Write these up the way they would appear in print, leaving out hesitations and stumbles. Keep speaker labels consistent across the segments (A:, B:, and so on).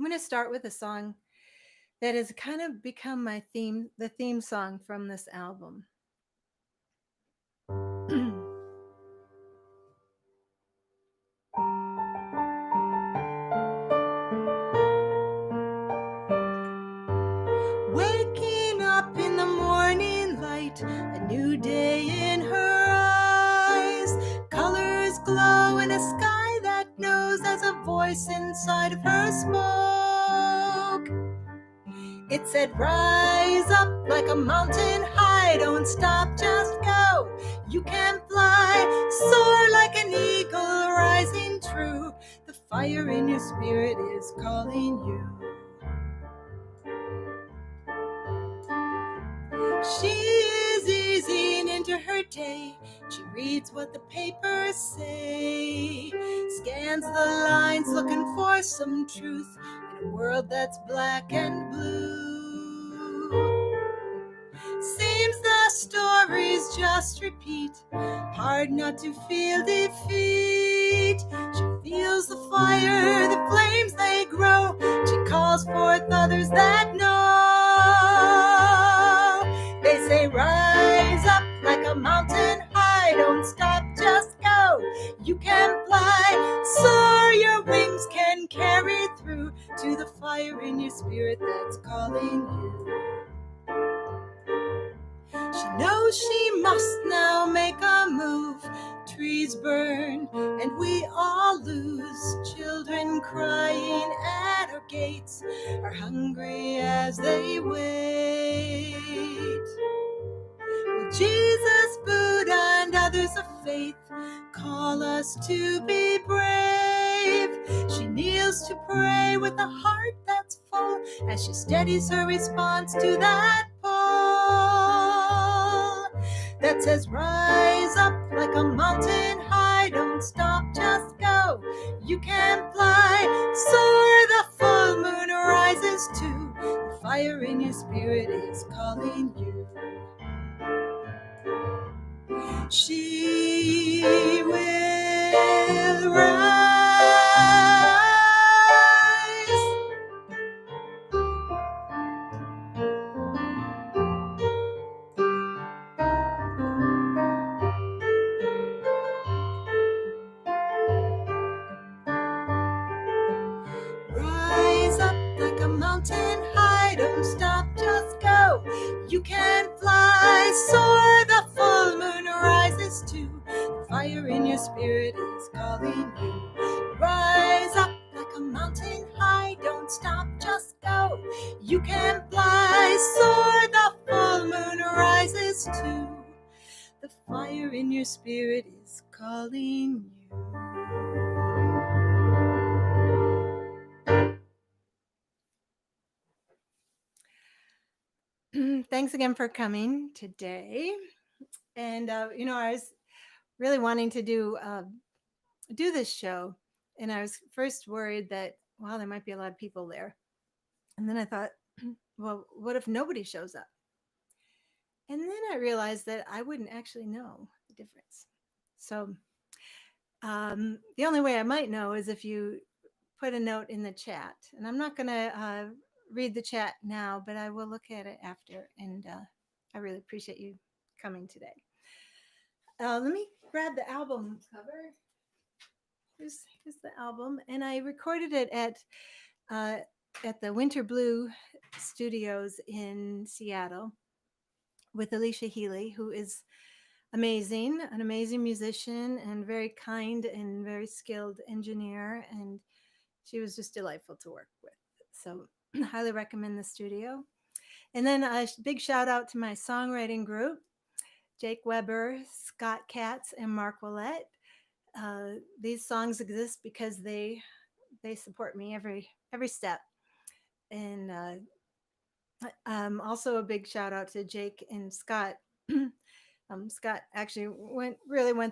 A: I'm going to start with a song that has kind of become the theme song from this album. Waking up in the morning light, a new day in her eyes. Colors glow in a sky that knows there's a voice inside of her spoke. It said, rise up like a mountain high, don't stop, just go. You can fly, soar like an eagle rising true. The fire in your spirit is calling you. She is easing into her day. She reads what the papers say, scans the lines looking for some truth in a world that's black and blue. Seems the stories just repeat, hard not to feel defeat. She feels the fire, the flames they grow. She calls forth others that know. They say, rise up like a mountain high, don't stop, just go. You can fly, soar, your wings can carry through to the fire in your spirit that's calling you. She knows she must now make a move. Trees burn and we all lose. Children crying at our gates are hungry as they wait. Will Jesus, Buddha, and others of faith call us to be brave? She kneels to pray with a heart that's full as she steadies her response to that call that says, rise up like a mountain high, don't stop, just go. You can fly, soar, the full moon rises too. The fire in your spirit is calling you. She will rise. Rise up like a mountain high, don't stop, just go. You can fly, soar, the full moon rises too. The fire in your spirit is calling you. Rise up like a mountain high, don't stop, just go. You can fly, soar, the full moon rises too. The fire in your spirit is calling you. Thanks again for coming today. And I was really wanting to do this show, and I was first worried that, wow, there might be a lot of people there, and then I thought, well, what if nobody shows up? And then I realized that I wouldn't actually know the difference. So the only way I might know is if you put a note in the chat, and I'm not going to read the chat now, but I will look at it after. And I really appreciate you coming today. Let me grab the album cover. Here's the album, and I recorded it at the Winter Blue Studios in Seattle with Alicia Healy, who is amazing, an amazing musician and very kind and very skilled engineer, and she was just delightful to work with. So highly recommend the studio. And then a big shout out to my songwriting group, Jake Weber, Scott Katz, and Mark Willett. These songs exist because they support me every step. And also a big shout out to Jake and Scott. Scott actually went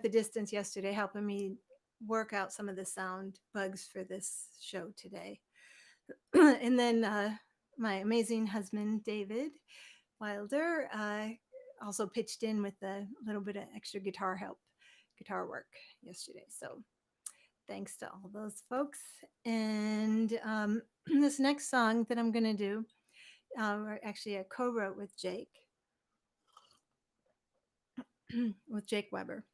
A: the distance yesterday, helping me work out some of the sound bugs for this show today. And then my amazing husband, David Wilder, also pitched in with a little bit of extra guitar work yesterday. So thanks to all those folks. And this next song that I'm going to do, actually, I co wrote with Jake, with Jake Weber.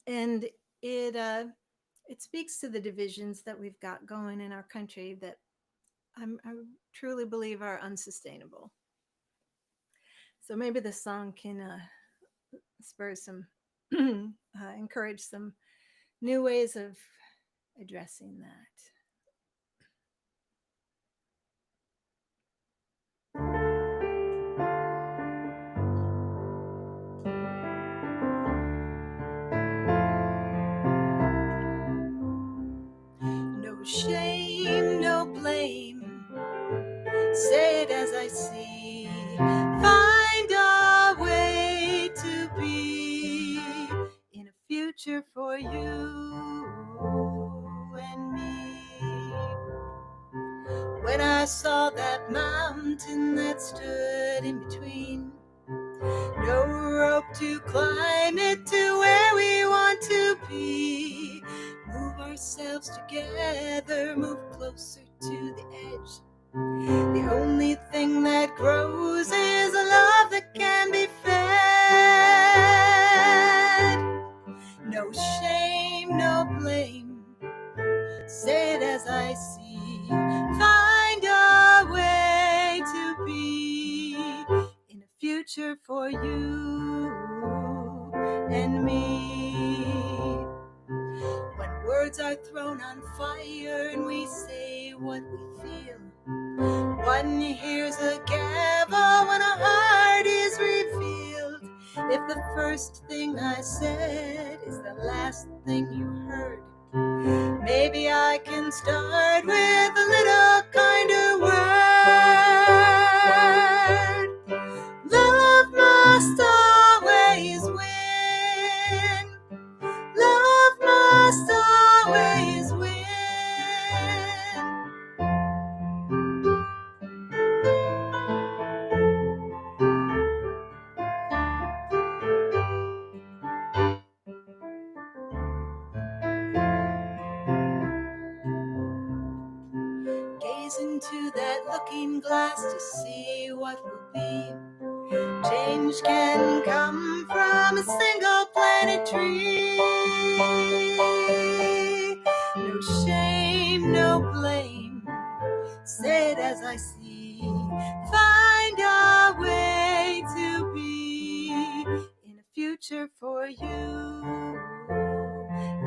A: And it speaks to the divisions that we've got going in our country that I truly believe are unsustainable. So maybe this song can spur some, encourage some new ways of addressing that. No shame, no blame. Say it as I see. Find a way to be in a future for you and me. When I saw that mountain that stood in between, no rope to climb it to where we want to be. Move ourselves together, move closer to the edge. The only thing that grows is a love that can be fed. No shame, no blame. Say it as I see. Find a way to be in a future for you and me. When words are thrown on fire and we say what we feel, one hears a gavel when a heart is revealed. If the first thing I said is the last thing you heard, maybe I can start with a little kinder word. Love must always win. Love must always win. Gaze into that looking glass to see what will be. Change can come from a single planetary. No shame, no blame. Say it as I see. Find a way to be in a future for you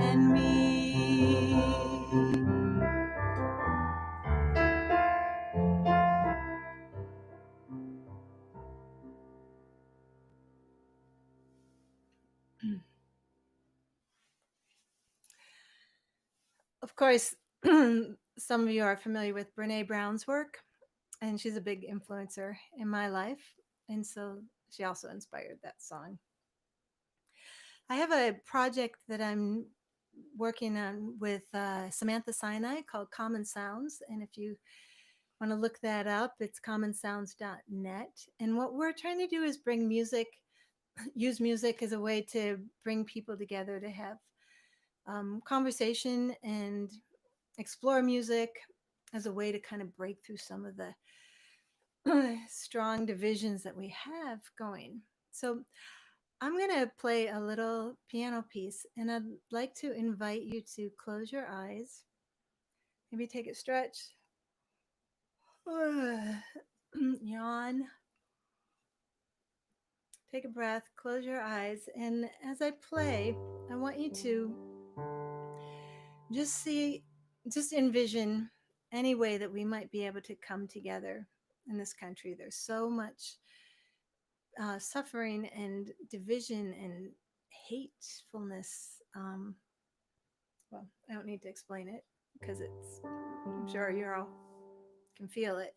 A: and me. Of course, some of you are familiar with Brene Brown's work, and she's a big influencer in my life. And so she also inspired that song. I have a project that I'm working on with Samantha Sinai called Common Sounds. And if you want to look that up, it's commonsounds.net. And what we're trying to do is bring music, use music as a way to bring people together to have conversation and explore music as a way to kind of break through some of the strong divisions that we have going. So I'm going to play a little piano piece, and I'd like to invite you to close your eyes. Maybe take a stretch. Yawn. Take a breath, close your eyes, and as I play, I want you to just envision any way that we might be able to come together in this country. There's so much suffering and division and hatefulness. Well, I don't need to explain it because I'm sure you all can feel it.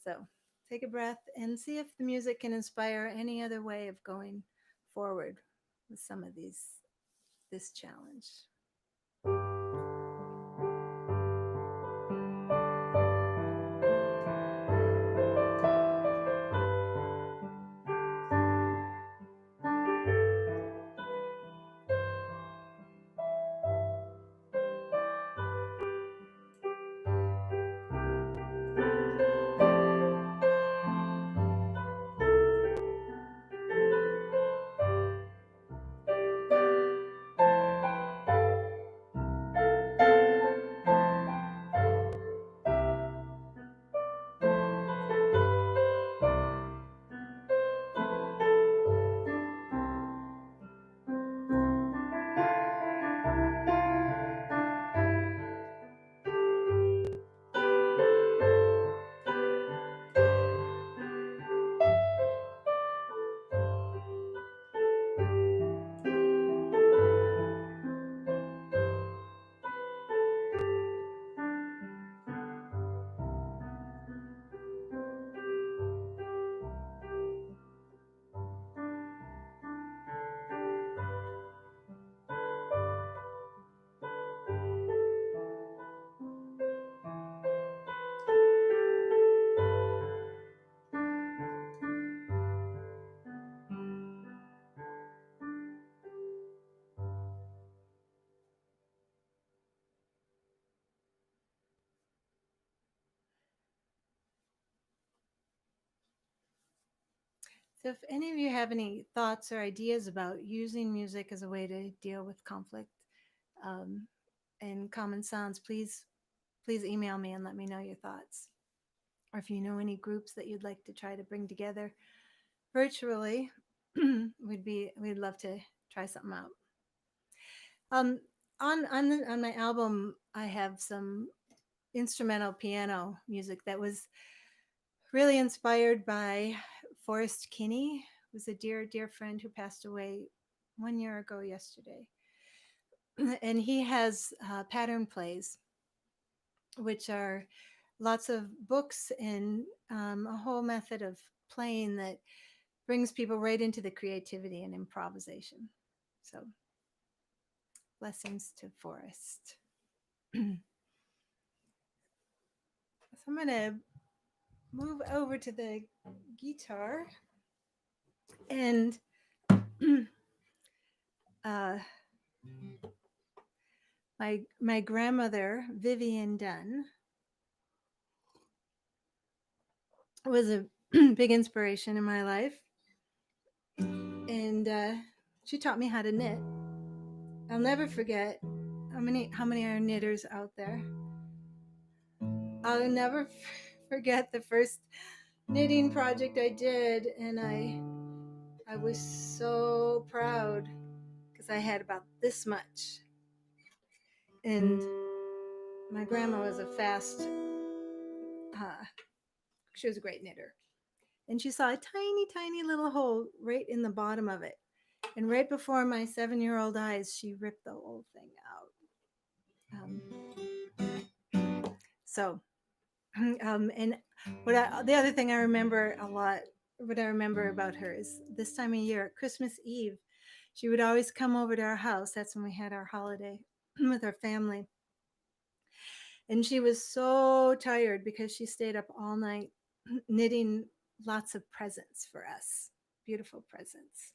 A: So take a breath and see if the music can inspire any other way of going forward with some of this challenge. So, if any of you have any thoughts or ideas about using music as a way to deal with conflict um, and common sounds, please email me and let me know your thoughts. Or if you know any groups that you'd like to try to bring together virtually, we'd love to try something out. Um, on my album, I have some instrumental piano music that was really inspired by Forrest Kinney, who was a dear friend who passed away 1 year ago yesterday. And he has pattern plays, which are lots of books and a whole method of playing that brings people right into the creativity and improvisation. So, blessings to Forrest. So, I'm going to move over to the guitar and uh, my grandmother Vivian Dunn was a big inspiration in my life, and she taught me how to knit. I'll never forget how many are knitters out there. I'll never forget the first knitting project I did, and I was so proud because I had about this much, and my grandma was a fast. She was a great knitter, and she saw a tiny little hole right in the bottom of it, and right before my 7-year-old eyes, she ripped the whole thing out. So, and the other thing I remember a lot, what I remember about her is this time of year, Christmas Eve, she would always come over to our house. That's when we had our holiday with our family. And she was so tired because she stayed up all night knitting lots of presents for us, beautiful presents.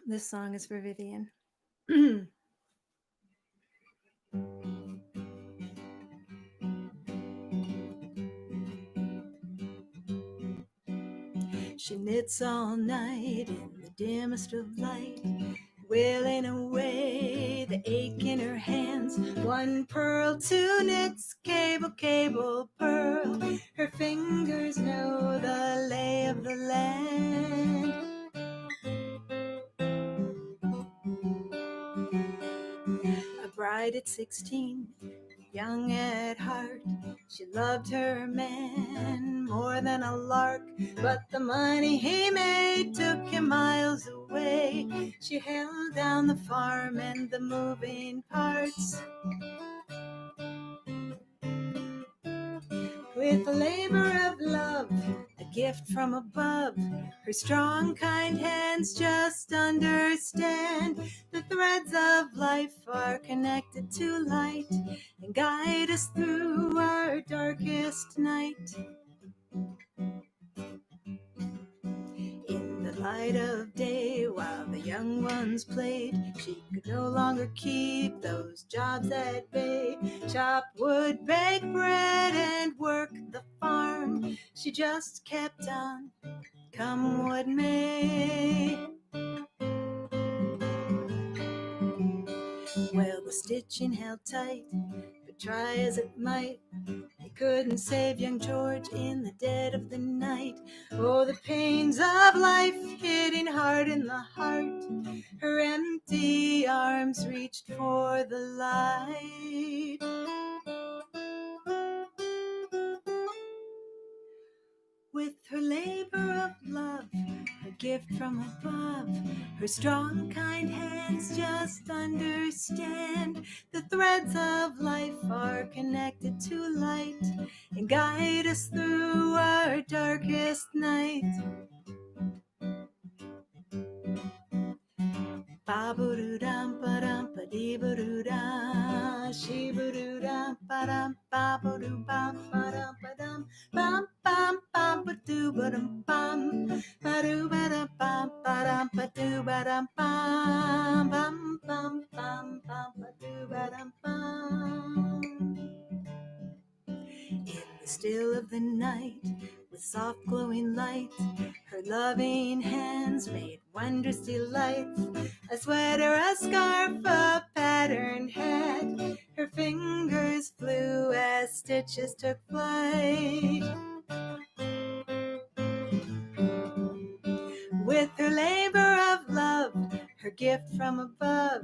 A: This song is for Vivian. She knits all night in the dimmest of light, wailing away the ache in her hands. One pearl, two knits, cable, pearl. Her fingers know the lay of the land. A bride at 16, young at heart, she loved her man more than a lark, but the money he made took him miles away. She held down the farm and the moving parts with the labor of love, a gift from above. Her strong, kind hands just understand the threads of life are connected to light and guide us through our darkest night. In the light of day, while the young ones played, she could no longer keep those jobs at bay. Chop wood, bake bread, and work the farm. She just kept on, come what may. Well, the stitching held tight, but try as it might, it couldn't save young George in the dead of the night. Oh, the pains of life hitting hard in the heart. Her empty arms reached for the light. With her labor of love, her gift from above, her strong, kind hands just understand the threads of life are connected to light and guide us through our darkest night. Ba-ba-doo-dum, ba-dum, ba-dee-ba-doo-da, she-ba-doo-dum, ba-dum, ba-ba-doo-bum, ba-dum, ba-dum, bum, bum, bum, ba-doo-ba-dum, bum, ba-doo-ba-dum, bum, ba-dum, ba-doo-ba-dum, bum, bum, bum, bum, bum, ba-doo-ba-dum, bum. In the still of the night, soft glowing light. Her loving hands made wondrous delights. A sweater, a scarf, a patterned hat. Her fingers flew as stitches took flight. With her labor of love, her gift from above,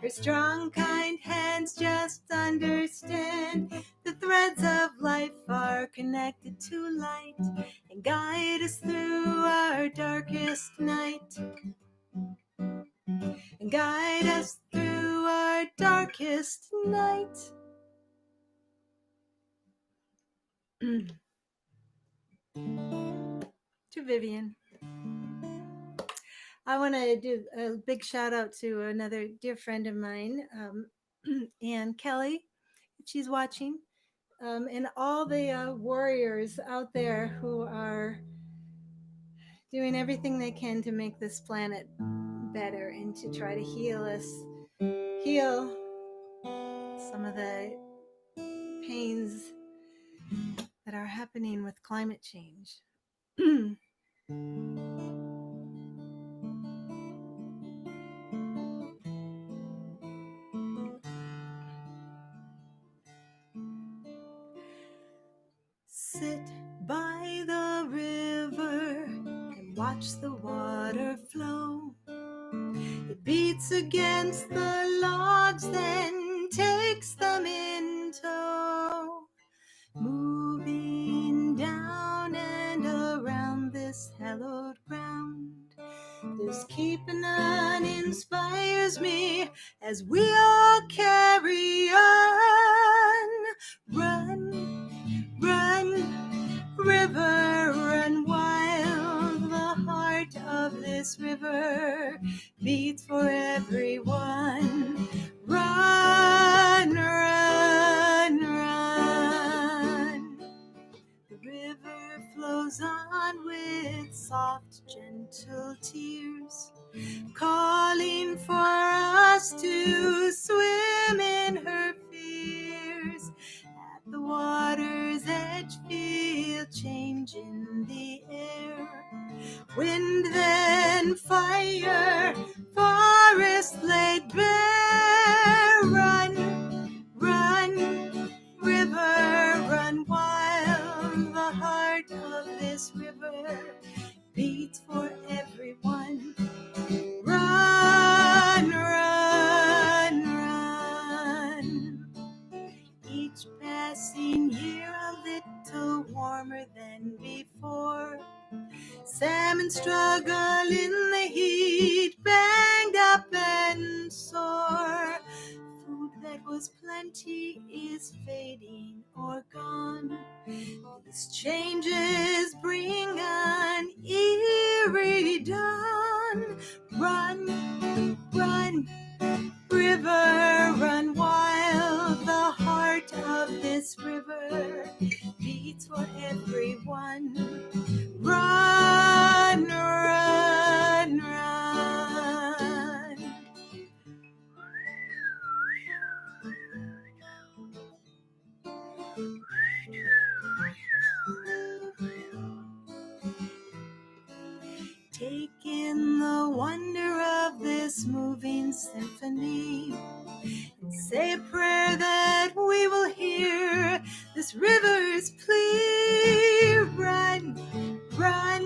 A: her strong, kind hands just understand the threads of life are connected to light and guide us through our darkest night. And guide us through our darkest night. To Vivian. I want to do a big shout out to another dear friend of mine, Ann Kelly, if she's watching, and all the warriors out there who are doing everything they can to make this planet better and to try to heal us, heal some of the pains that are happening with climate change. Sit by the river and watch the water flow. It beats against the logs, then takes them in tow. Moving down and around this hallowed ground, this keeping on inspires me as we all carry on. Run, run, river, run wild. The heart of this river beats for everyone. Run, run, run. The river flows on with soft, gentle tears, calling for us to swim in her fears. At the water's edge, feel change in the air. Wind, then fire, forest laid bare. Run, run, river, run wild. The heart of this river beats for everyone. Run, run, run. Each passing year a little warmer than before. Salmon struggle in the heat, banged up and sore. Food that was plenty is fading or gone. These changes bring an eerie dawn. Run, run, river, run wild. The heart of this river beats for everyone. Run, run, run. Take in the wonder of this moving symphony. Say a prayer that we will hear this river's plea. Run, run,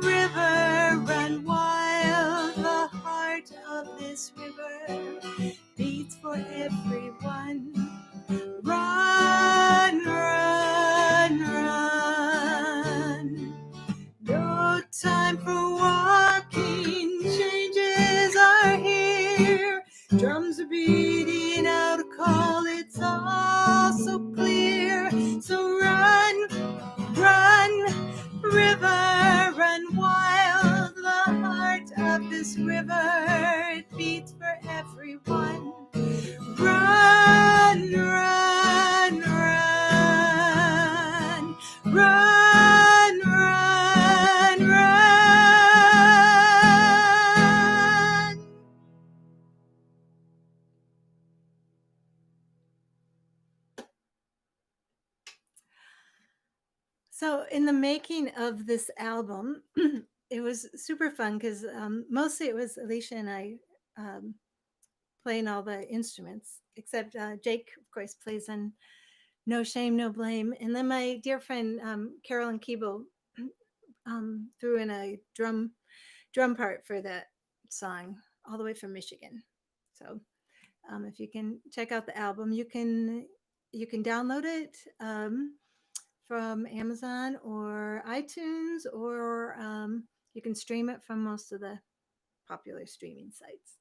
A: river, run wild. The heart of this river beats for everyone. Run, run, run. No time for walking, changes are here. Drums are beating out a call, it's all so clear. So run, run, river, run wild. The heart of this river, it beats for everyone. Run, run, run, run, run, run. So, in the making of this album, it was super fun because mostly it was Alicia and I um, playing all the instruments, except Jake, of course, plays on No Shame, No Blame. And then my dear friend Carolyn Keeble threw in a drum part for that song, all the way from Michigan. So, if you can check out the album, you can download it. From Amazon or iTunes, or you can stream it from most of the popular streaming sites.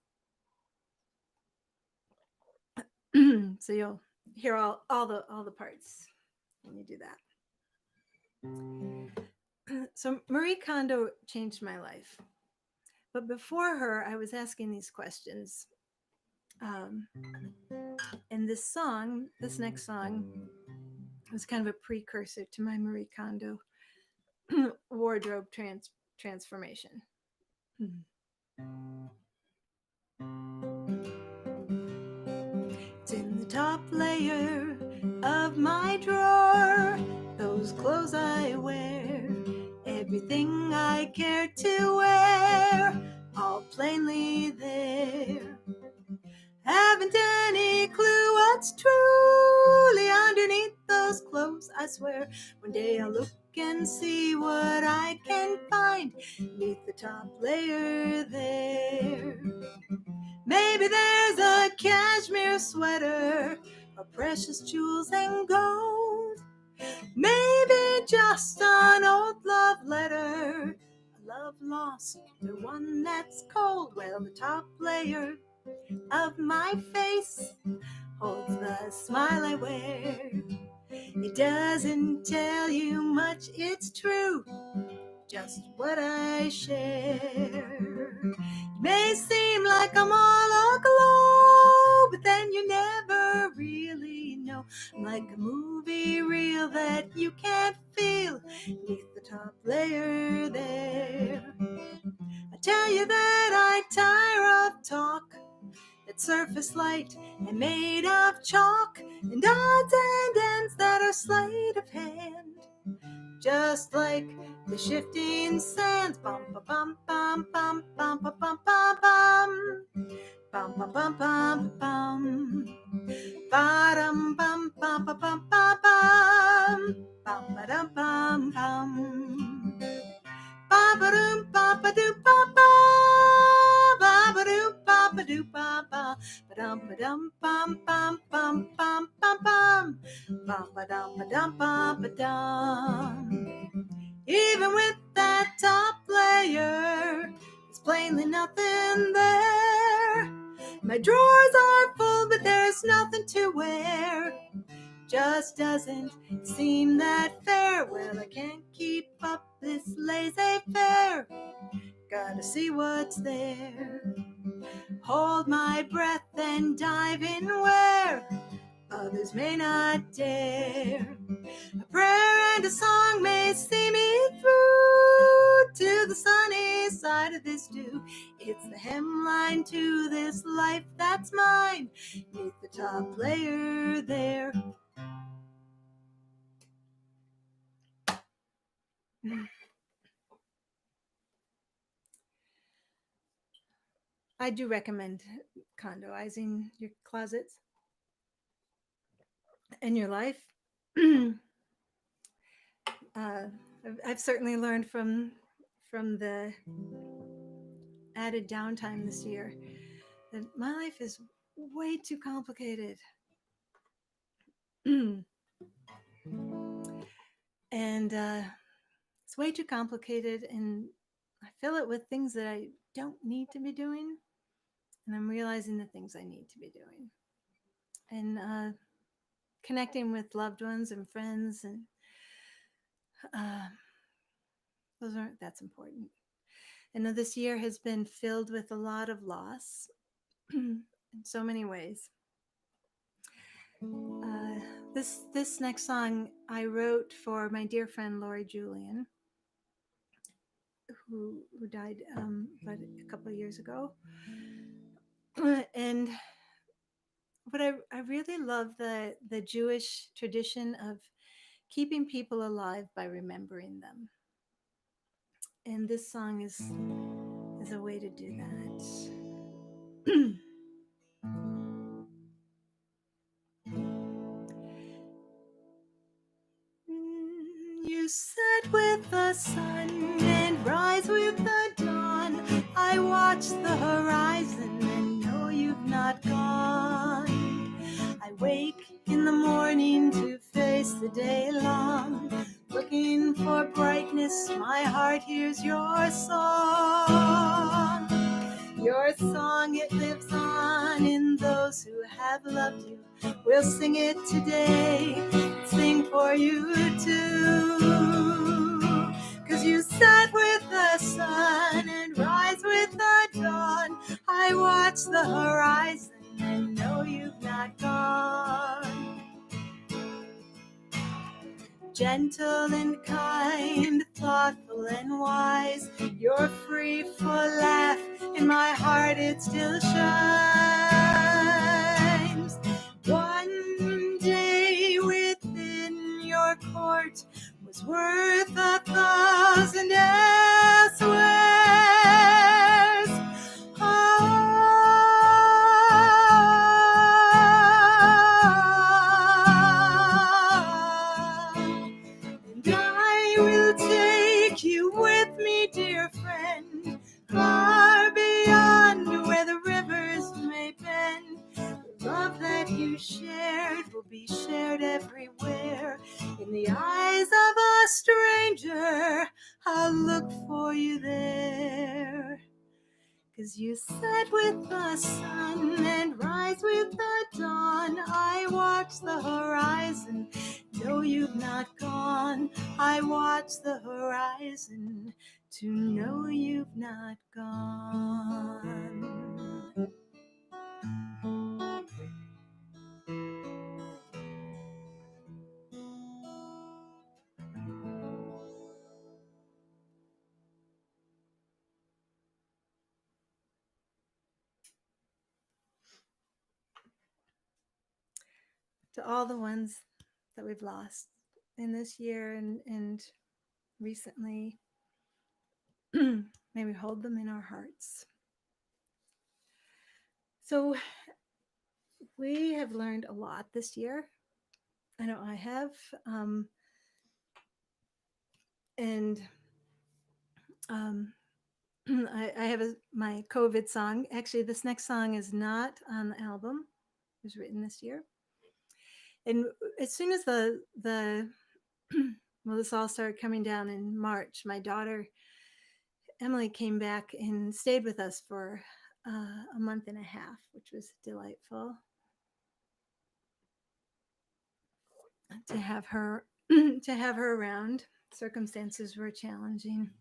A: So you'll hear all the parts when you do that. So Marie Kondo changed my life, but before her, I was asking these questions. Um, and this next song, was kind of a precursor to my Marie Kondo wardrobe transformation. It's in the top layer of my drawer, those clothes I wear, everything I care to wear, all plainly there. Haven't any clue what's truly underneath those clothes, I swear. One day I'll look and see what I can find beneath the top layer there. Maybe there's a cashmere sweater, or precious jewels and gold. Maybe just an old love letter, a love lost, or one that's cold. Well, the top layer of my face holds the smile I wear. It doesn't tell you much, it's true, just what I share. It may seem like I'm all aglow, but then you never really know. I'm like a movie reel that you can't feel beneath the top layer there. I tell you that I tire of talk that's surface light and made of chalk, and odds and ends that are sleight of hand, just like the shifting sands. Bum ba bum bum bum bum ba bum bum bum bum bum bum bum bum bum bum bum bum bum bum bum ba dum bum bum ba ba dum ba ba doo ba ba ba ba doo ba ba doo ba ba ba dum bum bum bum bum bum bum bum ba dum ba dum. Even with that top layer, there's plainly nothing there. My drawers are full, but there's nothing to wear. Just doesn't seem that fair. Well, I can't keep up this laissez-faire. Gotta see what's there. Hold my breath and dive in where others may not dare. A prayer and a song may see me through to the sunny side of this dew. It's the hemline to this life that's mine, beneath the top layer there. I do recommend condoizing your closets and your life. I've certainly learned from the added downtime this year that my life is way too complicated. And it's way too complicated, and I fill it with things that I don't need to be doing, and I'm realizing the things I need to be doing, and connecting with loved ones and friends, and uh, that's important. And this year has been filled with a lot of loss in so many ways. This next song I wrote for my dear friend Lori Julian, who died about a couple of years ago. And but I really love the Jewish tradition of keeping people alive by remembering them. And this song is a way to do that. You set with the sun and rise with the dawn. I watch the horizon and know you've not gone. I wake in the morning to face the day long, looking for brightness. My heart hears your song. Your song, it lives on in those who have loved you. We'll sing it today, sing for you too. 'Cause you sat with the sun and rise with the dawn. I watch the horizon and know you've not gone. Gentle and kind, thoughtful and wise, your free full laugh in my heart it still shines. One day within your court was worth 1,000 elsewheres. You with me, dear friend, far beyond where the rivers may bend. The love that you shared will be shared everywhere. In the eyes of a stranger, I'll look for you there. 'Cause you set with the sun and rise with the dawn. I watch the horizon, know you've not gone. I watch the horizon to know you've not gone. To all the ones that we've lost in this year and recently, may we hold them in our hearts. So we have learned a lot this year. I know I have. And I have my COVID song. Actually, this next song is not on the album. It was written this year. And as soon as the well, this all started coming down in March, my daughter Emily came back and stayed with us for a month and a half, which was delightful to have her to have her around. Circumstances were challenging.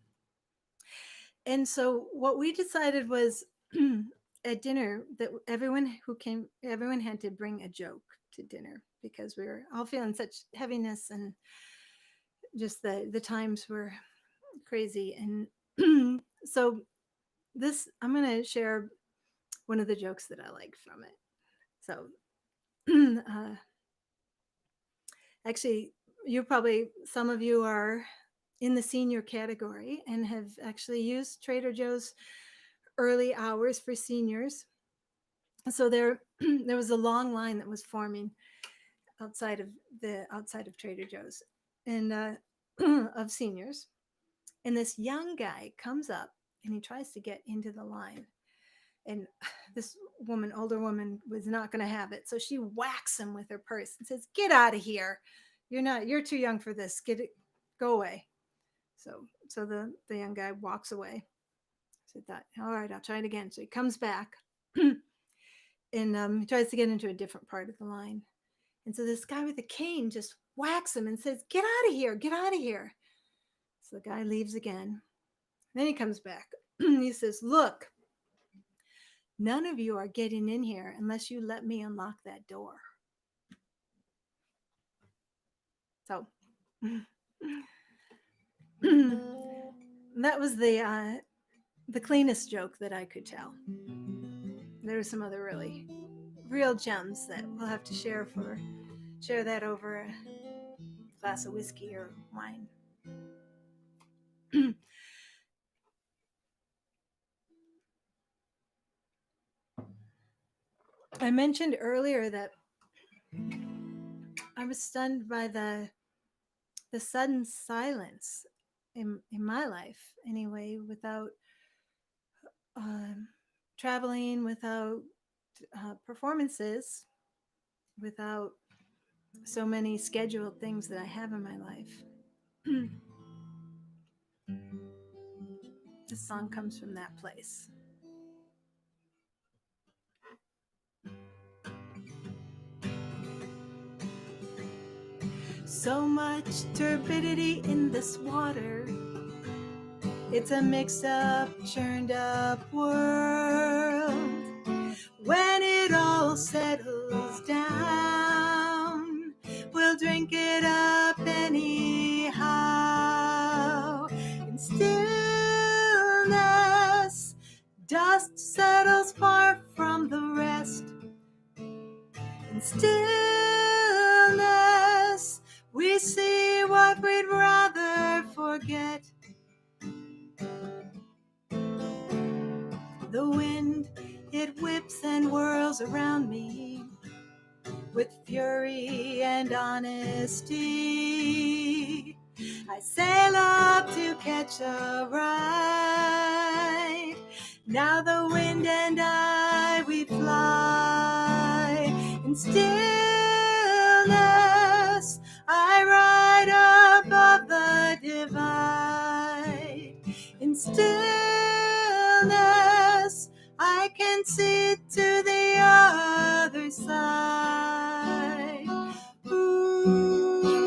A: And so what we decided was at dinner that everyone had to bring a joke to dinner because we were all feeling such heaviness and just the times were crazy. And so I'm going to share one of the jokes that I like from it. So actually, some of you are in the senior category and have actually used Trader Joe's early hours for seniors. So there was a long line that was forming outside of Trader Joe's and of seniors. And this young guy comes up and he tries to get into the line. And this older woman, was not going to have it. So she whacks him with her purse and says, "Get out of here. You're too young for this. Go away." So the young guy walks away. So I thought, all right, I'll try it again. So he comes back and he tries to get into a different part of the line. And so this guy with the cane just whacks him and says, "Get out of here. Get out of here." So the guy leaves again. Then he comes back. He says, "Look, none of you are getting in here unless you let me unlock that door." So that was the cleanest joke that I could tell. There were some other really real gems that we'll have to share that over glass of whiskey or wine. I mentioned earlier that I was stunned by the sudden silence in my life anyway, without um, traveling, without performances, without so many scheduled things that I have in my life. This song comes from that place. So much turbidity in this water. It's a mix-up, churned up world. When it all settles down, we'll drink it up anyhow. In stillness, dust settles far from the rest. In stillness, we see what we'd rather forget. The wind, it whips and whirls around me with fury and honesty. I sail up to catch a ride. Now the wind and I, we fly. In stillness, I ride above the divide. In stillness, I can see to the other side. Ooh,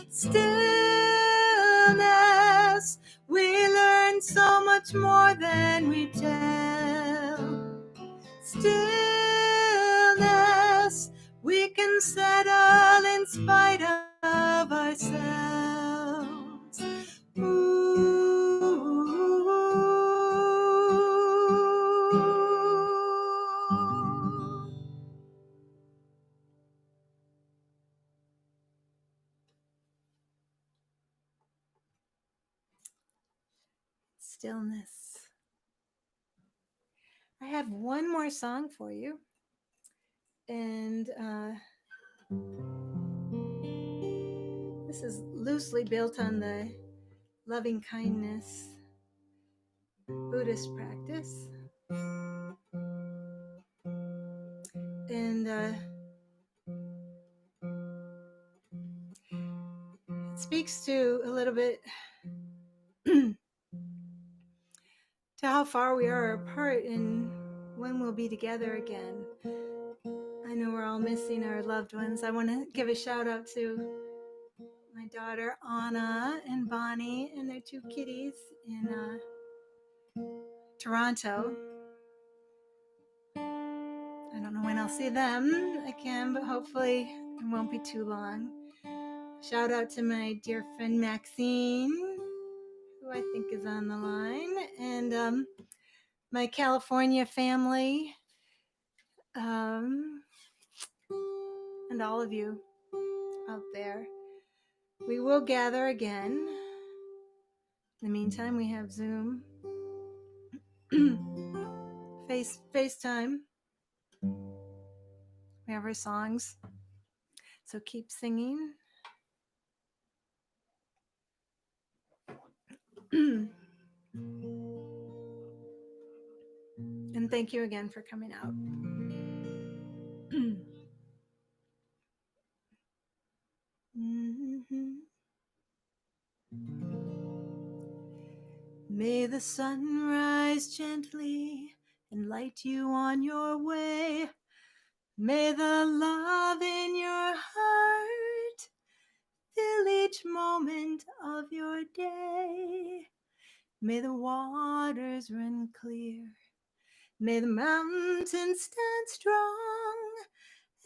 A: stillness, we learn so much more than we tell. Stillness, we can settle in spite of ourselves. Ooh. Stillness. I have one more song for you, and this is loosely built on the loving kindness Buddhist practice. And it speaks to a little bit to how far we are apart and when we'll be together again. I know we're all missing our loved ones. I want to give a shout out to my daughter Anna and Bonnie and their two kitties in Toronto. I don't know when I'll see them again, but hopefully it won't be too long. Shout out to my dear friend Maxine, who I think is on the line, and my California family, and all of you out there. We will gather again. In the meantime, we have Zoom, FaceTime. We have our songs. So keep singing. And thank you again for coming out. May the sun rise gently and light you on your way. May the love in your heart fill each moment of your day. May the waters run clear. May the mountains stand strong.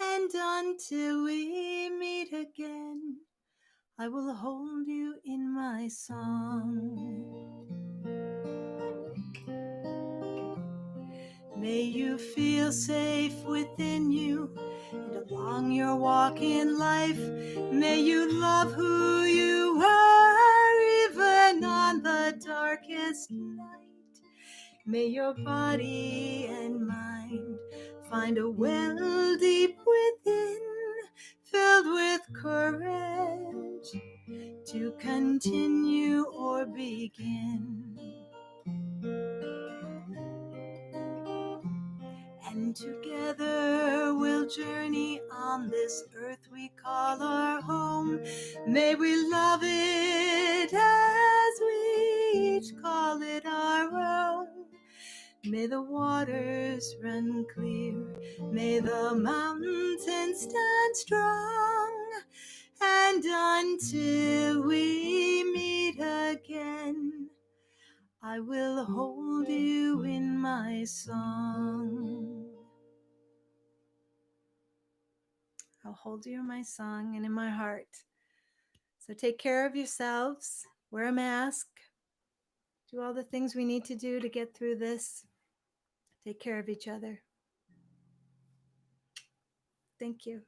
A: And until we meet again, I will hold you in my song. May you feel safe within you, and along your walk in life, may you love who you are, even on the darkest night. May your body and mind find a well deep within, filled with courage to continue or begin. And together we'll journey on this earth we call our home. May we love it as we each call it our own. May the waters run clear, may the mountains stand strong, and until we meet again, I will hold you in my song. I'll hold you in my song and in my heart. So take care of yourselves, wear a mask, do all the things we need to do to get through this. Take care of each other. Thank you.